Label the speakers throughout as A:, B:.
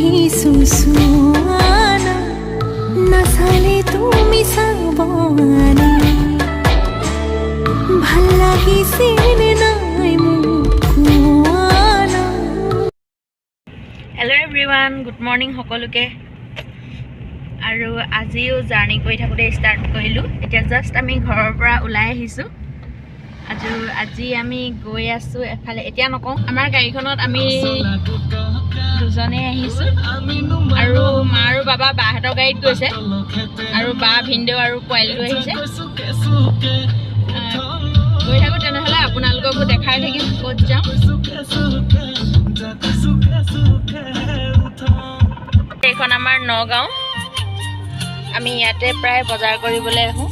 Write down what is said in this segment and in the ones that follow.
A: আহিছো চোৱানা নাচালে তুমি চাবনে ভাল লাগিছে নে নাই মোক কোৱানা।
B: হেল্ল' এভৰিৱান, গুড মৰ্ণিং সকলোকে। আৰু আজিও জাৰ্ণি কৰি থাকোঁতে ষ্টাৰ্ট কৰিলোঁ। এতিয়া জাষ্ট আমি ঘৰৰ পৰা ওলাই আহিছোঁ। আজি আমি গৈ আছোঁ এফালে, এতিয়া নকওঁ। আমাৰ গাড়ীখনত আমি দুজনে আহিছোঁ আৰু মা আৰু বাবা বাহঁতৰ গাড়ীত গৈছে আৰু বা ভিনদেউ আৰু পোৱালিটো আহিছে। গৈ থাকোঁ তেনেহ'লে আপোনালোককো দেখাই থাকিম ক'ত যাওঁ। এইখন আমাৰ নগাঁও। আমি ইয়াতে প্ৰায় বজাৰ কৰিবলৈ আহোঁ।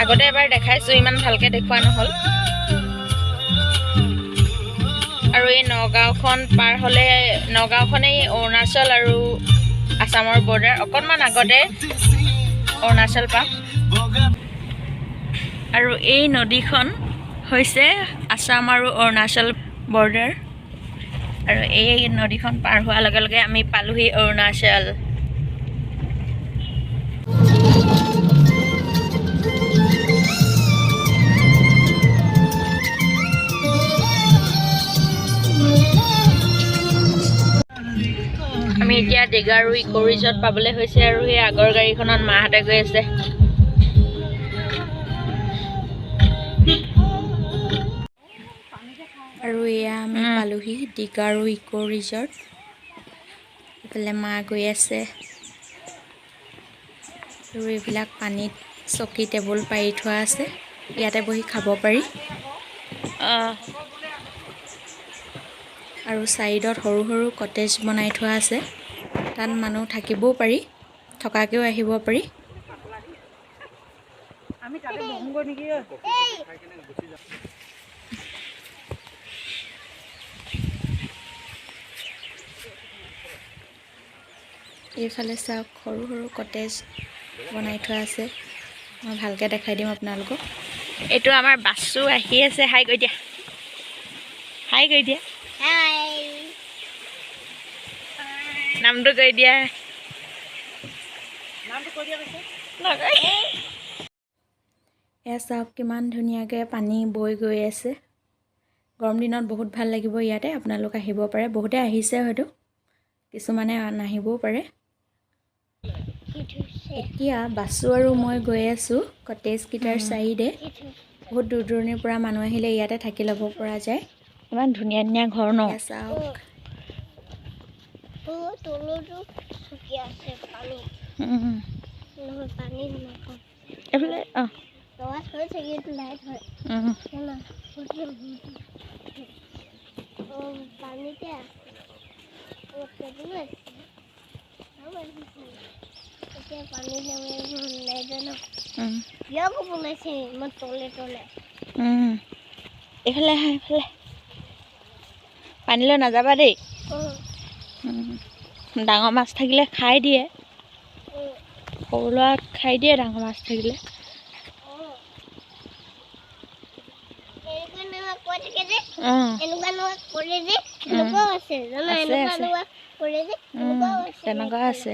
B: আগতে এবাৰ দেখাইছোঁ, ইমান ভালকৈ দেখুওৱা নহ'ল। আৰু এই নগাঁওখন পাৰ হ'লে নগাঁওখনেই অৰুণাচল আৰু আছামৰ বৰ্ডাৰ। অকণমান আগতে অৰুণাচল পাম। আৰু এই নদীখন হৈছে আছাম আৰু অৰুণাচল বৰ্ডাৰ। আৰু এই নদীখন পাৰ হোৱাৰ লগে লগে আমি পালোহি অৰুণাচল। আমি এতিয়া ডিগাৰু ইক' ৰিজৰ্ট পাবলৈ হৈছে আৰু সেই আগৰ গাড়ীখনত মাহঁতে গৈ আছে। আৰু এয়া আমি পালোহি ডিগাৰু ইক' ৰিজৰ্ট। এইফালে মা গৈ আছে আৰু এইবিলাক পানীত চকী টেবুল পাৰি থোৱা আছে, ইয়াতে বহি খাব পাৰি। আৰু ছাইডত সৰু সৰু কটেজ বনাই থোৱা আছে, তাত মানুহ থাকিবও পাৰি, থকাকেও আহিব পাৰি। এইফালে চাওক, সৰু সৰু কটেজ বনাই থোৱা আছে। মই ভালকৈ দেখাই দিম আপোনালোকক। এইটো আমাৰ বাছো আহি আছে। হাই কৈ দিয়া, হাই কৈ দিয়া, নামটো কৈ দিয়া। এয়া চাওক কিমান ধুনীয়াকৈ পানী বৈ গৈ আছে। গৰম দিনত বহুত ভাল লাগিব ইয়াতে। আপোনালোক আহিব পাৰে, বহুতে আহিছে হয়তো, কিছুমানে নাহিবও পাৰে। এতিয়া বাছু আৰু মই গৈ আছোঁ কটেজকেইটাৰ চাইডে। বহুত দূৰ দূৰণিৰ পৰা মানুহ আহিলে ইয়াতে থাকি ল'ব পৰা যায়। ইমান ধুনীয়া ধুনীয়া ঘৰ ন। চাওক এইফালে এইফালে আহা, এইফালে পানীলৈ নাযাবা দেই। ডাঙৰ মাছ থাকিলে খাই দিয়ে, সৰু ল'ৰা খাই দিয়ে ডাঙৰ মাছ থাকিলে। তেনেকুৱা আছে।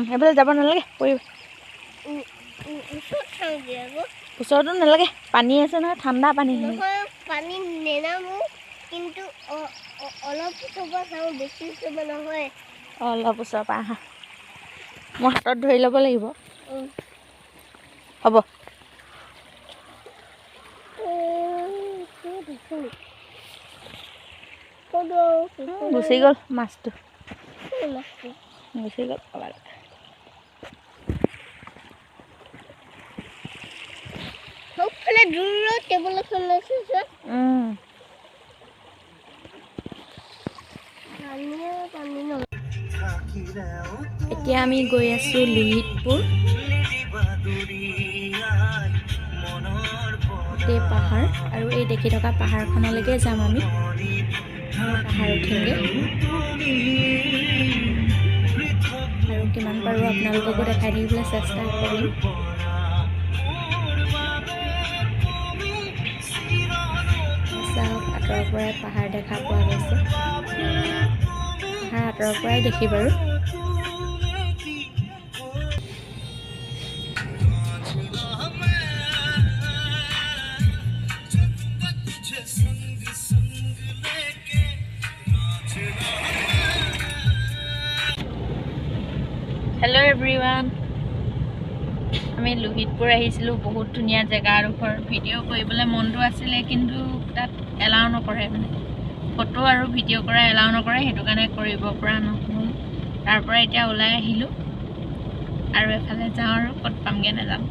B: সেইফালে যাব নালাগে, পৰিব। ওচৰতো নালাগে, পানী আছে নহয়, ঠাণ্ডা পানী। পানী নেনামো, কিন্তু অলপ ওচৰৰ পৰা চাওঁ, বেছি ওচৰৰ পৰা নহয়। অলপ ওচৰৰ পৰা আহা, মোৰ হাতত ধৰি ল'ব লাগিব। হ'ব। গুচি গ'ল মাছটো, গুচি গ'ল। এতিয়া আমি গৈ আছোঁ লোহিতপুৰ। গোটেই পাহাৰ, আৰু এই দেখি থকা পাহাৰখনলৈকে যাম আমি। পাহাৰ উঠিমগৈ। আপোনালোককো দেখাই থাকিবলৈ চেষ্টা কৰিম। চাওক আঁতৰৰ পৰাই পাহাৰ দেখা পোৱা গৈছে। পাহাৰ আঁতৰৰ পৰাই দেখি বাৰু। হেল্ল' এভৰিৱান, আমি লোহিতপুৰ আহিছিলোঁ। বহুত ধুনীয়া জেগাডোখৰ ভিডিঅ' কৰিবলৈ মনটো আছিলে, কিন্তু তাত এলাউ নকৰে, মানে ফটো আৰু ভিডিঅ' কৰা এলাউ নকৰে, সেইটো কাৰণে কৰিব পৰা নহ'ল। তাৰ পৰা এতিয়া ওলাই আহিলোঁ আৰু এফালে যাওঁ, আৰু ক'ত পামগৈ নাজানো।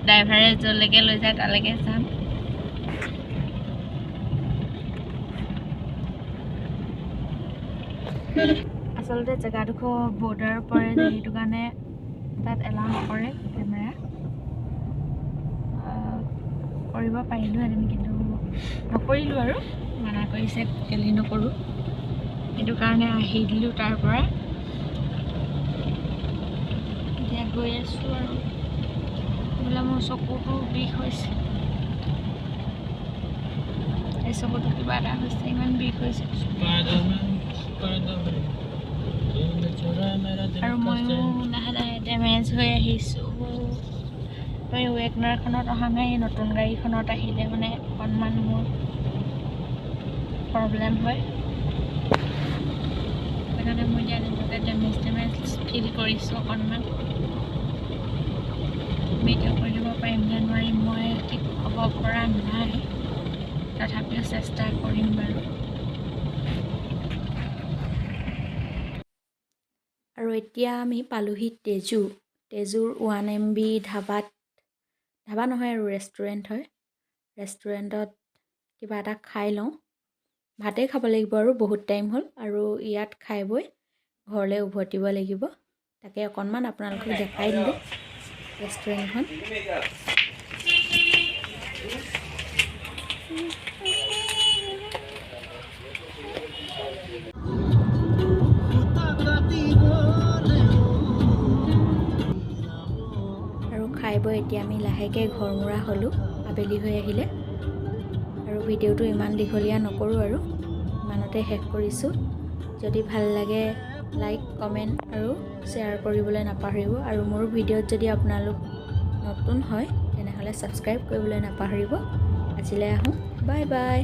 B: ড্ৰাইভাৰে য'লৈকে লৈ যায় তালৈকে যাম। আচলতে জেগাডোখৰ বৰ্ডাৰ পৰে যে, সেইটো কাৰণে তাত এলাউ নকৰে কেমেৰা। কৰিব পাৰিলোঁহেঁতেন, কিন্তু নকৰিলোঁ আৰু মানা কৰিছে, কেলি নকৰোঁ, সেইটো কাৰণে আহি দিলোঁ তাৰ পৰা। এতিয়া গৈ আছোঁ আৰু বোলে মোৰ চকুটো বিষ হৈছে। এই চকুটো কিবা এটা হৈছে, ইমান বিষ হৈছে। আৰু ময়ো লাহে লাহে ডেমেজ হৈ আহিছোঁ। মই ৱেগনাৰখনত অহা নাই, নতুন গাড়ীখনত আহিলে মানে অকণমান মোৰ প্ৰব্লেম হয়, সেইকাৰণে মই এতিয়া নিজকে ডেমেজ ফিল কৰিছোঁ অকণমান। ভিডিঅ' কৰিব পাৰিম নে নোৱাৰিম মই ঠিক ক'ব পৰা নাই, তথাপিও চেষ্টা কৰিম বাৰু। আৰু এতিয়া আমি পালোহি তেজুৰ 1MB ধাবা নহয় আৰু ৰেষ্টুৰেণ্ট হয়। ৰেষ্টুৰেণ্টত কিবা এটা খাই লওঁ, ভাতেই খাব লাগিব আৰু বহুত টাইম হ'ল, আৰু ইয়াত খাই বৈ ঘৰলৈ উভতিব লাগিব। তাকে অকণমান আপোনালোকক দেখাই দিলোঁ ৰেষ্টুৰেণ্টখন। খাই বৈ এতিয়া আমি লাহেকৈ ঘৰমুৱা হ'লোঁ, আবেলি হৈ আহিলে। আৰু ভিডিঅ'টো ইমান দীঘলীয়া নকৰোঁ, আৰু ইমানতে শেষ কৰিছোঁ। যদি ভাল লাগে লাইক, কমেণ্ট আৰু শ্বেয়াৰ কৰিবলৈ নাপাহৰিব। আৰু মোৰ ভিডিঅ'ত যদি আপোনালোক নতুন হয় তেনেহ'লে ছাবস্ক্ৰাইব কৰিবলৈ নাপাহৰিব। আজিলৈ আহোঁ, বাই বাই।